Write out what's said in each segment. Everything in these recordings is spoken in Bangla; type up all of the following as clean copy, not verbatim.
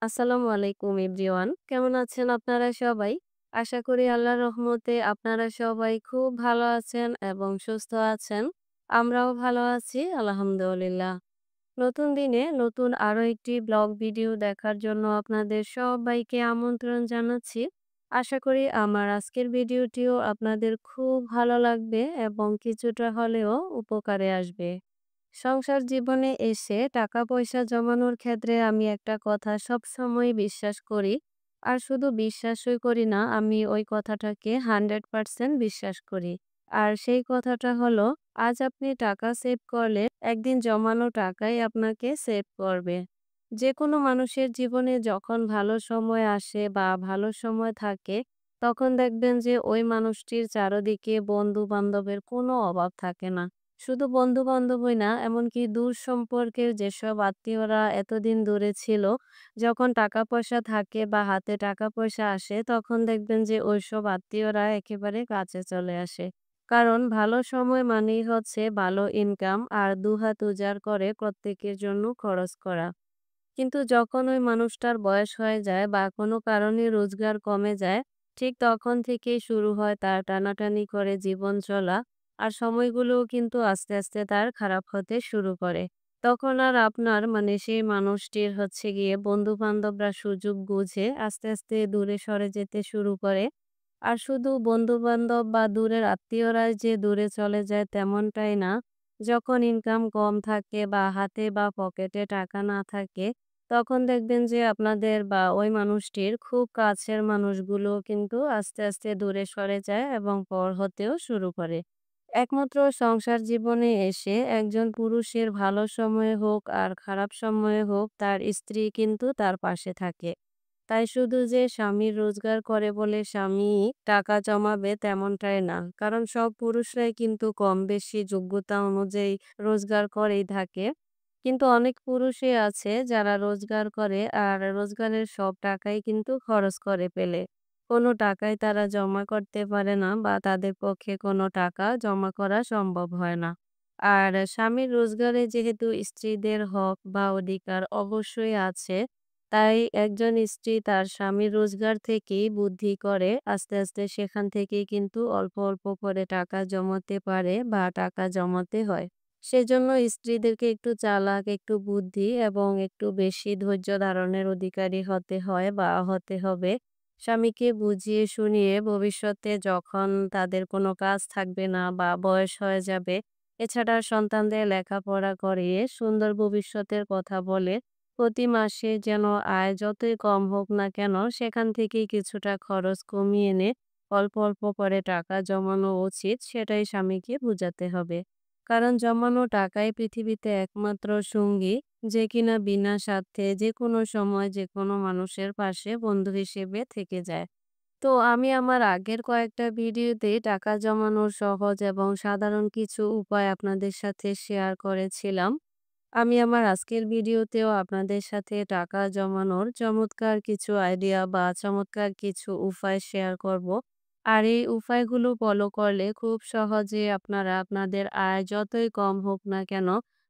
আসসালামু আলাইকুম এভরিওয়ান। কেমন আছেন আপনারা সবাই? আশা করি আল্লাহর রহমতে আপনারা সবাই খুব ভালো আছেন এবং সুস্থ আছেন। আমরাও ভালো আছি আলহামদুলিল্লাহ। নতুন দিনে নতুন আরো একটি ব্লগ ভিডিও দেখার জন্য আপনাদের সবাইকে আমন্ত্রণ জানাচ্ছি। আশা করি আমার আজকের ভিডিওটিও আপনাদের খুব ভালো লাগবে এবং কিছুটা হলেও উপকারে আসবে। সংসার জীবনে এসে টাকা পয়সা জমানোর ক্ষেত্রে আমি একটা কথা সবসময় বিশ্বাস করি। আর শুধু বিশ্বাসই করি না, আমি ওই কথাটাকে 100% বিশ্বাস করি। আর সেই কথাটা হলো, আজ আপনি টাকা সেভ করলে একদিন জমানো টাকাই আপনাকে সেভ করবে। যে কোনো মানুষের জীবনে যখন ভালো সময় আসে বা ভালো সময় থাকে, তখন দেখবেন যে ওই মানুষটির চারদিকে বন্ধু বান্ধবের কোনো অভাব থাকে না। শুধু বন্ধু-বান্ধবই না, এমনকি দূর সম্পর্কের যেসব আত্মীয়রা এতদিন দূরে ছিল, যখন টাকা-পয়সা থাকে বা হাতে টাকা-পয়সা আসে, তখন দেখবেন যে ওইসব আত্মীয়রা একেবারে কাছে চলে আসে। কারণ ভালো সময় মানেই হচ্ছে ভালো ইনকাম আর দুহাত উজাড় করে প্রত্যেকের জন্য খরচ করা। কিন্তু যখন ওই মানুষটার বয়স হয়ে যায় বা কোনো কারণে রোজগার কমে যায়, ঠিক তখন থেকেই শুরু হয় তার টানাটানি করে জীবন চলা। আর সময়গুলোও কিন্তু আস্তে আস্তে তার খারাপ হতে শুরু করে। তখন আর আপনার সেই মানুষটির হচ্ছে গিয়ে বন্ধু বান্ধবরা সুযোগ বুঝে আস্তে আস্তে দূরে সরে যেতে শুরু করে। আর শুধু বন্ধু বান্ধব বা দূরের আত্মীয়রাই যে দূরে চলে যায় তেমনটাই না। যখন ইনকাম কম থাকে বা হাতে বা পকেটে টাকা না থাকে, তখন দেখবেন যে আপনাদের বা ওই মানুষটির খুব কাছের মানুষগুলো কিন্তু আস্তে আস্তে দূরে সরে যায় এবং পর হতেও শুরু করে। একমাত্র সংসার জীবনে এসে একজন পুরুষের ভালো সময়ে হোক আর খারাপ সময়ে হোক, তার স্ত্রী কিন্তু তার পাশে থাকে। তাই শুধু যে স্বামীর রোজগার করে বলে স্বামী টাকা জমাবে তেমনটাই না। কারণ সব পুরুষরাই কিন্তু কম বেশি যোগ্যতা অনুযায়ী রোজগার করেই থাকে। কিন্তু অনেক পুরুষই আছে যারা রোজগার করে আর রোজগারের সব টাকাই কিন্তু খরচ করে ফেলে। কোনো টাকাই তারা জমা করতে পারে না বা তাদের পক্ষে কোনো টাকা জমা করা সম্ভব হয় না। আর স্বামীর রোজগারে যেহেতু স্ত্রীদের হক বা অধিকার অবশ্যই আছে, তাই একজন স্ত্রী তার স্বামীর রোজগার থেকেই বুদ্ধি করে আস্তে আস্তে সেখান থেকেই কিন্তু অল্প অল্প করে টাকা জমাতে পারে বা টাকা জমাতে হয়। সেজন্য স্ত্রীদেরকে একটু চালাক, একটু বুদ্ধি এবং একটু বেশি ধৈর্য ধারণের অধিকারী হতে হয় বা হতে হবে। স্বামীকে বুঝিয়ে শুনিয়ে ভবিষ্যতে যখন তাদের কোনো কাজ থাকবে না বা বয়স হয়ে যাবে, এছাড়া সন্তানদের লেখাপড়া করিয়ে সুন্দর ভবিষ্যতের কথা বলে প্রতি মাসে যেন আয় যতই কম হোক না কেন সেখান থেকেই কিছুটা খরচ কমিয়ে এনে অল্প অল্প করে টাকা জমানো উচিত, সেটাই স্বামীকে বুঝাতে হবে। কারণ জমানো টাকাই পৃথিবীতে একমাত্র সঙ্গী, যে কিনা বিনা স্বার্থে যেকোনো সময় যেকোনো মানুষের পাশে বন্ধু হিসেবে থেকে যায়। তো আমি আমার আগের কয়েকটা ভিডিওতে টাকা জমানোর সহজ এবং সাধারণ কিছু উপায় আপনাদের সাথে শেয়ার করেছিলাম। আমি আমার আজকের ভিডিওতেও আপনাদের সাথে টাকা জমানোর চমৎকার কিছু আইডিয়া বা চমৎকার কিছু উপায় শেয়ার করব। আর এই উপায়গুলো ফলো করলে খুব সহজে আপনারা আপনাদের আয় যতই কম হোক না কেন,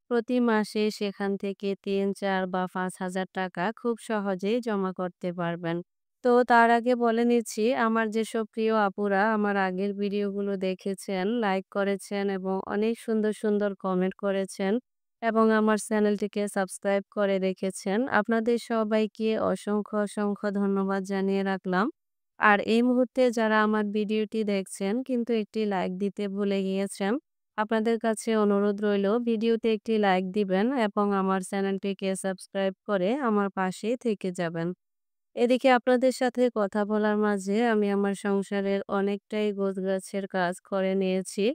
প্রতি মাসে সেখান থেকে ৩, ৪ বা ৫,০০০ টাকা খুব সহজেই জমা করতে পারবেন। তো তার আগে বলে নিচ্ছি, আমার যেসব প্রিয় আপুরা আমার আগের ভিডিওগুলো দেখেছেন, লাইক করেছেন এবং অনেক সুন্দর সুন্দর কমেন্ট করেছেন এবং আমার চ্যানেলটিকে সাবস্ক্রাইব করে রেখেছেন, আপনাদের সবাইকে অসংখ্য অসংখ্য ধন্যবাদ জানিয়ে রাখলাম। আর এই মুহূর্তে যারা আমার ভিডিওটি দেখছেন কিন্তু একটি লাইক দিতে ভুলে গিয়েছেন, আপনাদের কাছে অনুরোধ রইল ভিডিওতে একটি লাইক দিবেন এবং আমার চ্যানেলটিকে সাবস্ক্রাইব করে আমার পাশেই থেকে যাবেন। এদিকে আপনাদের সাথে কথা বলার মাঝে আমি আমার সংসারের অনেকটাই গোছগাছের কাজ করে নিয়েছি।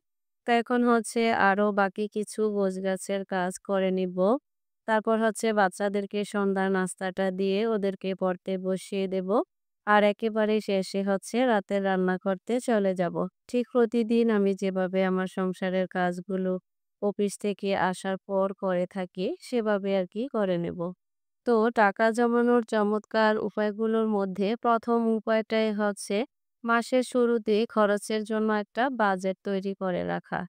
তো এখন হচ্ছে আরো বাকি কিছু গোছগাছের কাজ করে নিব। তারপর হচ্ছে বাচ্চাদেরকে সন্ধ্যার নাস্তাটা দিয়ে ওদেরকে পড়তে বসিয়ে দেব। আর একেবারে শেষে হচ্ছে রাতের রান্না করতে চলে যাব। ঠিক প্রতিদিন আমি যেভাবে আমার সংসারের কাজগুলো অফিস থেকে আসার পর করে থাকি, সেভাবে আরকি করে নেব। তো টাকা জমানোর চমৎকার উপায়গুলোর মধ্যে প্রথম উপায়টাই হচ্ছে মাসের শুরুতে খরচের জন্য একটা বাজেট তৈরি করে রাখা।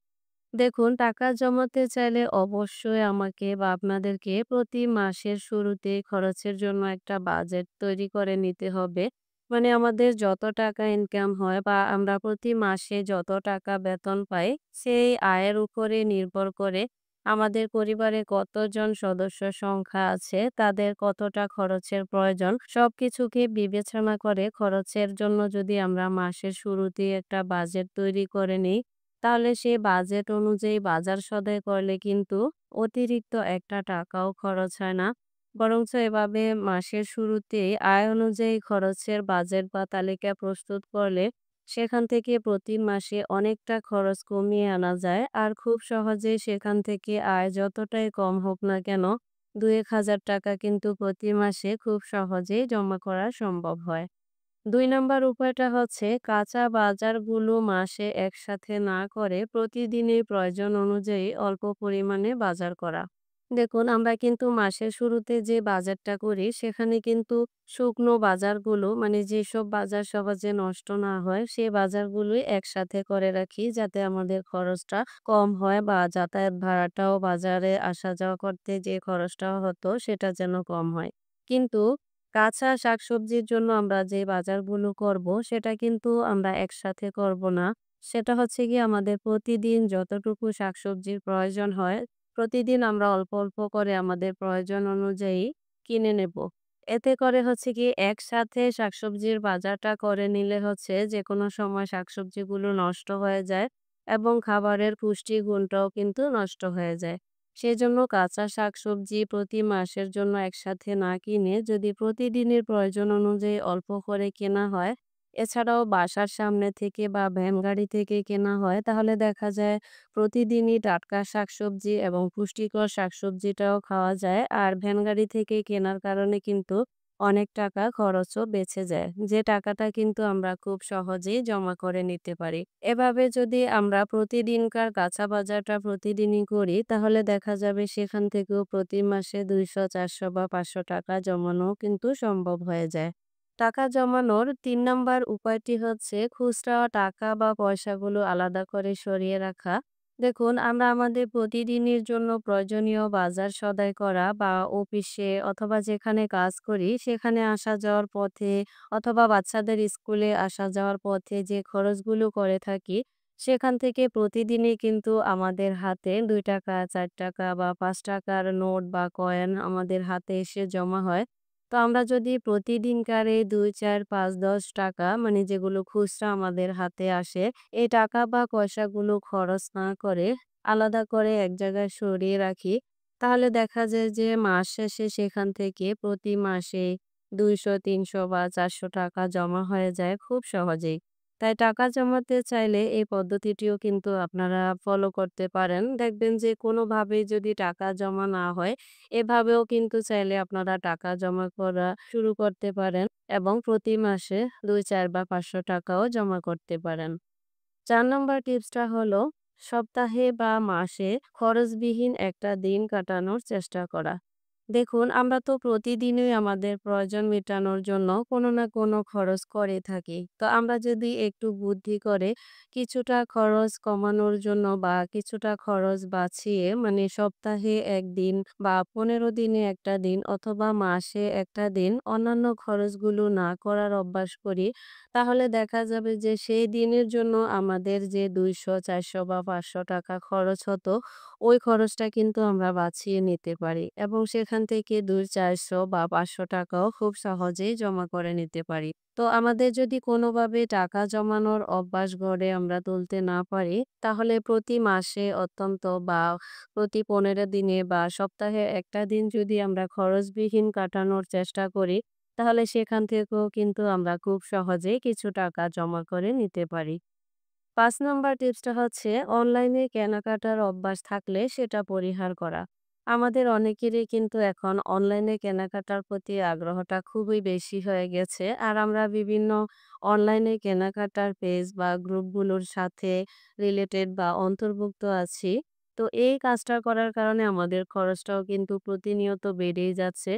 দেখুন, টাকা জমাতে চাইলে অবশ্যই আমাকে বা আপনাদেরকে প্রতি মাসের শুরুতে খরচের জন্য একটা বাজেট তৈরি করে নিতে হবে। মানে আমাদের যত টাকা ইনকাম হয় বা আমরা প্রতি মাসে যত টাকা বেতন পাই, সেই আয়ের উপরে নির্ভর করে আমাদের পরিবারে কতজন সদস্য সংখ্যা আছে, তাদের কতটা খরচের প্রয়োজন, সবকিছুকে বিবেচনা করে খরচের জন্য যদি আমরা মাসের শুরুতেই একটা বাজেট তৈরি করে নিই, তাহলে সে বাজেট অনুযায়ী বাজার সদাই করলে কিন্তু অতিরিক্ত একটা টাকাও খরচ হয় না। বরঞ্চ এভাবে মাসের শুরুতেই আয় অনুযায়ী খরচের বাজেট বা তালিকা প্রস্তুত করলে সেখান থেকে প্রতি মাসে অনেকটা খরচ কমিয়ে আনা যায়। আর খুব সহজেই সেখান থেকে আয় যতটাই কম হোক না কেন, ২-১ হাজার টাকা কিন্তু প্রতি মাসে খুব সহজেই জমা করা সম্ভব হয়। ২ নাম্বার উপায়টা হচ্ছে কাঁচা বাজারগুলো মাসে একসাথে না করে প্রতিদিনের প্রয়োজন অনুযায়ী অল্প পরিমাণে বাজার করা। দেখুন, আমরা কিন্তু মাসের শুরুতে যে বাজারটা করি সেখানে কিন্তু শুকনো বাজারগুলো, মানে যেসব বাজার সহজে নষ্ট না হয় সেই বাজারগুলোই একসাথে করে রাখি, যাতে আমাদের খরচটা কম হয় বা যাতায়াত ভাড়াটাও, বাজারে আসা যাওয়া করতে যে খরচটা হতো সেটা যেন কম হয়। কিন্তু কাঁচা শাকসবজির জন্য আমরা যে বাজারগুলো করব, সেটা কিন্তু আমরা একসাথে করব না। সেটা হচ্ছে গিয়ে আমাদের প্রতিদিন যতটুকু শাকসবজির প্রয়োজন হয়, প্রতিদিন আমরা অল্প, অল্প করে আমাদের প্রয়োজন অনুযায়ী কিনে নেব। এতে করে হচ্ছে গিয়ে একসাথে শাকসবজির বাজারটা করে নিলে হচ্ছে যেকোনো সময় শাকসবজিগুলো নষ্ট হয়ে যায় এবং খাবারের পুষ্টিগুণটাও কিন্তু নষ্ট হয়ে যায়। সেজন্য কাঁচা শাকসবজি প্রতি মাসের জন্য একসাথে না কিনে যদি প্রতিদিনের প্রয়োজন অনুযায়ী অল্প করে কেনা হয়, এছাড়াও বাসার সামনে থেকে বা ভ্যান গাড়ি থেকে কেনা হয়, তাহলে দেখা যায় প্রতিদিনই টাটকা শাকসবজি এবং পুষ্টিকর শাকসবজিটাও খাওয়া যায়। আর ভ্যান গাড়ি থেকে কেনার কারণে কিন্তু অনেক টাকা খরচও বেঁচে যায়, যে টাকাটা কিন্তু আমরা খুব সহজেই জমা করে নিতে পারি। এভাবে যদি আমরা প্রতিদিনকার কাঁচা বাজারটা প্রতিদিনই করি, তাহলে দেখা যাবে সেখান থেকেও প্রতি মাসে ২০০, ৪০০ বা ৫০০ টাকা জমানো কিন্তু সম্ভব হয়ে যায়। টাকা জমানোর ৩ নাম্বার উপায়টি হচ্ছে খুচরা টাকা বা পয়সাগুলো আলাদা করে সরিয়ে রাখা। দেখুন, আমরা আমাদের প্রতিদিনের জন্য প্রয়োজনীয় বাজার সদাই করা বা অফিসে অথবা যেখানে কাজ করি সেখানে আসা যাওয়ার পথে অথবা বাচ্চাদের স্কুলে আসা যাওয়ার পথে যে খরচগুলো করে থাকি, সেখান থেকে প্রতিদিনই কিন্তু আমাদের হাতে ৳২, ৳৪ বা ৳৫ নোট বা কয়েন আমাদের হাতে এসে জমা হয়। তো আমরা যদি প্রতিদিনকার এই ২, ৪, ৫, ৳১০, মানে যেগুলো খুচরা আমাদের হাতে আসে, এই টাকা বা পয়সাগুলো খরচ না করে আলাদা করে এক জায়গায় সরিয়ে রাখি, তাহলে দেখা যায় যে মাস শেষে সেখান থেকে প্রতি মাসে ২০০, ৩০০ বা ৳৪০০ জমা হয়ে যায় খুব সহজেই। তাই টাকা জমাতে চাইলে এই পদ্ধতিটিও কিন্তু আপনারা ফলো করতে পারেন। দেখবেন যে কোনোভাবেই যদি টাকা জমা না হয়, এভাবেও কিন্তু চাইলে আপনারা টাকা জমা করা শুরু করতে পারেন এবং প্রতি মাসে ২, ৪ বা ৳৫০০ জমা করতে পারেন। ৪ নম্বর টিপসটা হলো সপ্তাহে বা মাসে খরচবিহীন একটা দিন কাটানোর চেষ্টা করা। দেখুন, আমরা তো প্রতিদিনই আমাদের প্রয়োজন মেটানোর জন্য কোনো না কোনো খরচ করে থাকি। তো আমরা যদি একটু বুদ্ধি করে কিছুটা খরচ কমানোর জন্য বা কিছুটা খরচ বাঁচিয়ে, মানে সপ্তাহে ১ দিন বা ১৫ দিনে একটা দিন অথবা মাসে একটা দিন অন্যান্য খরচগুলো না করার অভ্যাস করি, তাহলে দেখা যাবে যে সেই দিনের জন্য আমাদের যে ২০০, ৪০০ বা ৳৫০০ খরচ হতো, ওই খরচটা কিন্তু আমরা বাঁচিয়ে নিতে পারি এবং সেখান থেকে ২, ৪০০ বা ৳৫০০ খুব সহজেই জমা করে নিতে পারি। তো আমাদের যদি কোনোভাবে টাকা জমানোর অভ্যাস গড়ে আমরা তুলতে না পারি, তাহলে প্রতি মাসে অত্যন্ত বা প্রতি ১৫ দিনে বা সপ্তাহে একটা দিন যদি আমরা খরচবিহীন কাটানোর চেষ্টা করি, তাহলে সেখান থেকেও কিন্তু আমরা খুব সহজেই কিছু টাকা জমা করে নিতে পারি। ৫ নম্বর টিপসটা হচ্ছে অনলাইনে কেনাকাটার অভ্যাস থাকলে সেটা পরিহার করা। আমাদের অনেকেরই কিন্তু এখন অনলাইনে কেনাকাটার প্রতি আগ্রহটা খুবই বেশি হয়ে গেছে। আর আমরা বিভিন্ন অনলাইনে কেনাকাটার পেজ বা গ্রুপগুলোর সাথে রিলেটেড বা অন্তর্ভুক্ত আছি। তো এই কাজটা করার কারণে আমাদের খরচটাও কিন্তু প্রতিনিয়ত বেড়েই যাচ্ছে।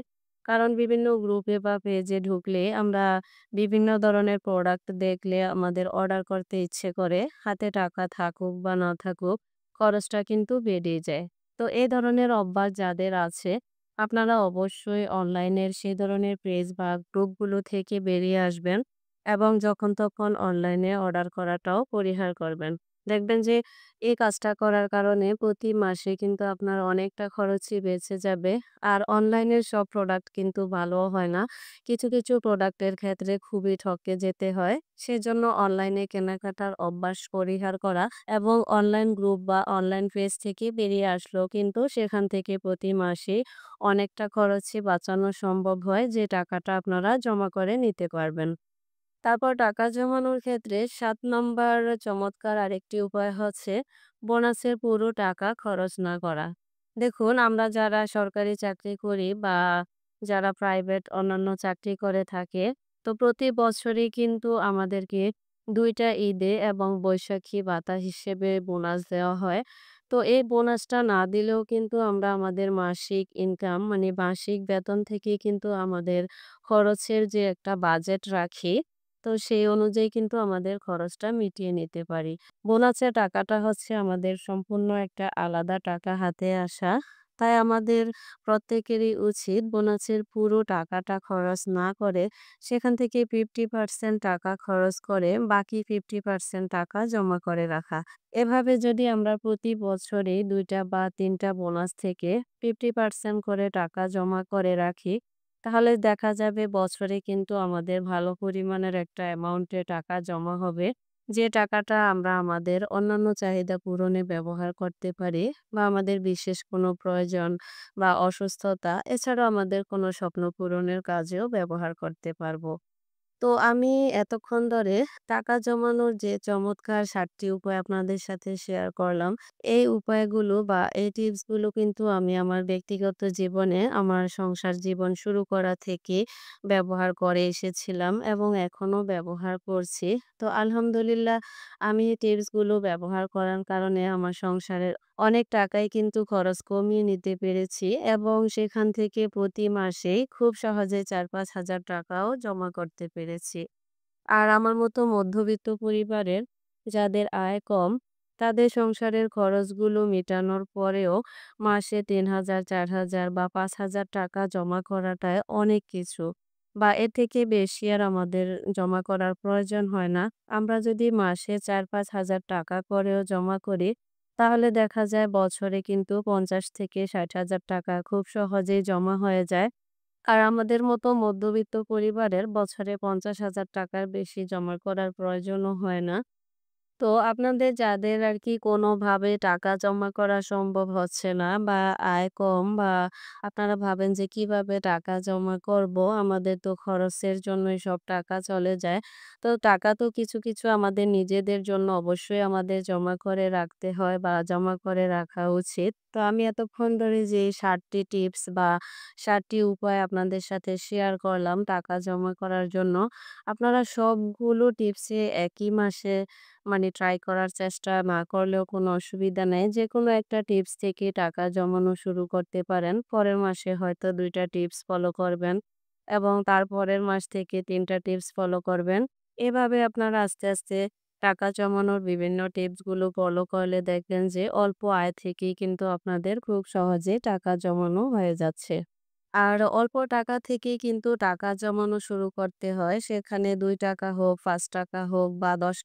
কারণ বিভিন্ন গ্রুপে বা পেজে ঢুকলে আমরা বিভিন্ন ধরনের প্রোডাক্ট দেখলে আমাদের অর্ডার করতে ইচ্ছে করে। হাতে টাকা থাকুক বা না থাকুক, খরচটা কিন্তু বেড়েই যায়। তো এই ধরনের অভ্যাস যাদের আছে, আপনারা অবশ্যই অনলাইনের সে ধরনের পেজ বা গ্রুপগুলো থেকে বেরিয়ে আসবেন এবং যখন তখন অনলাইনে অর্ডার করাটাও পরিহার করবেন। দেখবেন যে এই কাজটা করার কারণে প্রতি মাসে কিন্তু আপনার অনেকটা খরচই বেঁচে যাবে। আর অনলাইনের সব প্রোডাক্ট কিন্তু ভালোও হয় না। কিছু, কিছু প্রোডাক্টের ক্ষেত্রে খুবই ঠকে যেতে হয়। সেজন্য অনলাইনে কেনাকাটার অভ্যাস পরিহার করা এবং অনলাইন গ্রুপ বা অনলাইন পেজ থেকে বেরিয়ে আসলেও কিন্তু সেখান থেকে প্রতি মাসে অনেকটা খরচই বাঁচানো সম্ভব হয়, যে টাকাটা আপনারা জমা করে নিতে পারবেন। তারপর টাকা জমানোর ক্ষেত্রে ৭ নাম্বার চমৎকার আরেকটি উপায় হচ্ছে বোনাসের পুরো টাকা খরচ না করা। দেখুন, আমরা যারা সরকারি চাকরি করি বা যারা প্রাইভেট অন্যান্য চাকরি করে থাকে, তো প্রতি বছরই কিন্তু আমাদেরকে ২ টা ঈদে এবং বৈশাখী ভাতা হিসেবে বোনাস দেওয়া হয়। তো এই বোনাসটা না দিলেও কিন্তু আমরা আমাদের মাসিক ইনকাম মানে মাসিক বেতন থেকেই কিন্তু আমাদের খরচের যে একটা বাজেট রাখি, তো সেই অনুযায়ী কিন্তু আমাদের খরচটা মিটিয়ে নিতে পারি। বোনাসের টাকাটা হচ্ছে আমাদের সম্পূর্ণ একটা আলাদা টাকা হাতে আসা। তাই আমাদের প্রত্যেকেরই উচিত বোনাসের পুরো টাকাটা খরচ না করে সেখান থেকে 50% টাকা খরচ করে বাকি 50% টাকা জমা করে রাখা। এভাবে যদি আমরা প্রতি বছরে ২ টা বা ৩ টা বোনাস থেকে 50% করে টাকা জমা করে রাখি, তাহলে দেখা যাবে বছরে কিন্তু আমাদের ভালো পরিমাণের একটা অ্যামাউন্টে টাকা জমা হবে। যে টাকাটা আমরা আমাদের অন্যান্য চাহিদা পূরণে ব্যবহার করতে পারি বা আমাদের বিশেষ কোনো প্রয়োজন বা অসুস্থতা এছাড়াও আমাদের কোনো স্বপ্ন পূরণের কাজেও ব্যবহার করতে পারবো। তো আমি এতক্ষণ ধরে টাকা জমানোর যে চমৎকার ৭ টি উপায় আপনাদের সাথে শেয়ার করলাম। এই উপায়গুলো বা এই টিপসগুলো কিন্তু আমি আমার ব্যক্তিগত জীবনে আমার সংসার জীবন শুরু করা থেকে ব্যবহার করে এসেছিলাম এবং এখনো ব্যবহার করছি। তো আলহামদুলিল্লাহ, আমি এই টিপসগুলো ব্যবহার করার কারণে আমার সংসারের অনেক টাকাই কিন্তু খরচ কমিয়ে নিতে পেরেছি এবং সেখান থেকে প্রতি মাসেই খুব সহজে ৪-৫ হাজার টাকাও জমা করতে পেরেছি। আর আমার মতো মধ্যবিত্ত পরিবারের যাদের আয় কম, তাদের সংসারের খরচগুলো মেটানোর পরেও মাসে ৩,০০০, ৪,০০০ বা ৫,০০০ টাকা জমা করাটাই অনেক কিছু। বা এর থেকে বেশি আর আমাদের জমা করার প্রয়োজন হয় না। আমরা যদি মাসে ৪-৫ হাজার টাকা করেও জমা করি, তাহলে দেখা যায় বছরে কিন্তু ৫০ থেকে ৬০,০০০ টাকা খুব সহজেই জমা হয়ে যায়। আর আমাদের মতো মধ্যবিত্ত পরিবারের বছরে ৫০,০০০ টাকার বেশি জমা করার প্রয়োজনও হয় না। তো আপনাদের যাদের আরকি কোনোভাবে টাকা জমা করা সম্ভব হচ্ছে না বা আয় কম বা আপনারা ভাবেন যে কিভাবে টাকা জমা করব? আমাদের তো খরচের জন্যই সব টাকা চলে যায়। তো টাকা তো কিছু, কিছু আমাদের নিজেদের জন্য অবশ্যই আমাদের জমা করে রাখতে হয় বা জমা করে রাখা উচিত। তো আমি এতক্ষণ ধরে যে ৭ টি টিপস বা ৭ টি উপায় আপনাদের সাথে শেয়ার করলাম টাকা জমা করার জন্য, আপনারা সবগুলো টিপসই একই মাসে মানে ট্রাই করার চেষ্টা না করলেও কোনো অসুবিধা নেই। যেকোনো একটা টিপস থেকে টাকা জমানো শুরু করতে পারেন। পরের মাসে হয়তো ২ টা টিপস ফলো করবেন এবং তারপরের মাস থেকে ৩ টা টিপস ফলো করবেন। এভাবে আপনারা আস্তে, আস্তে টাকা জমানোর বিভিন্ন টিপসগুলো ফলো করলে দেখবেন যে অল্প আয় থেকেই কিন্তু আপনাদের খুব সহজে টাকা জমানো হয়ে যাচ্ছে। আর অল্প টাকা থেকেই কিন্তু টাকা জমানো শুরু করতে হয়। সেখানে ৳২ হোক, ৳৫ হোক বা ৳১০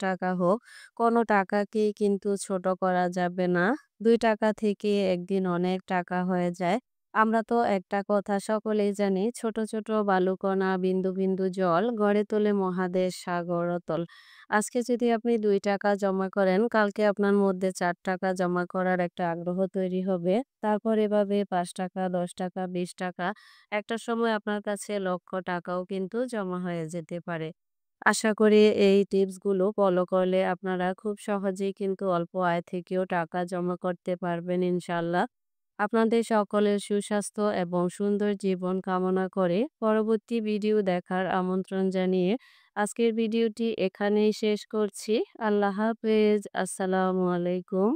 হোক, কোনো টাকাকেই কিন্তু ছোট করা যাবে না। ৳২ থেকে একদিন অনেক টাকা হয়ে যায়। আমরা তো একটা কথা সকলেই জানি, ছোট, ছোট বালুকণা বিন্দু, বিন্দু জল গড়ে তোলে মহাদেশ সাগর অতল। আজকে যদি আপনি ৳২ জমা করেন, কালকে আপনার মধ্যে ৳৪ জমা করার একটা আগ্রহ তৈরি হবে। তারপর এভাবে ৳৫, ৳১০, ৳২০, একটা সময় আপনার কাছে লক্ষ টাকাও কিন্তু জমা হয়ে যেতে পারে। আশা করি এই টিপসগুলো ফলো করলে আপনারা খুব সহজেই কিন্তু অল্প আয় থেকেও টাকা জমা করতে পারবেন ইনশাআল্লাহ। আপনাদের সকলের সুস্বাস্থ্য এবং সুন্দর জীবন কামনা করে পরবর্তী ভিডিও দেখার আমন্ত্রণ জানিয়ে আজকের ভিডিওটি এখানেই শেষ করছি। আল্লাহ হাফেজ। আসসালামু আলাইকুম।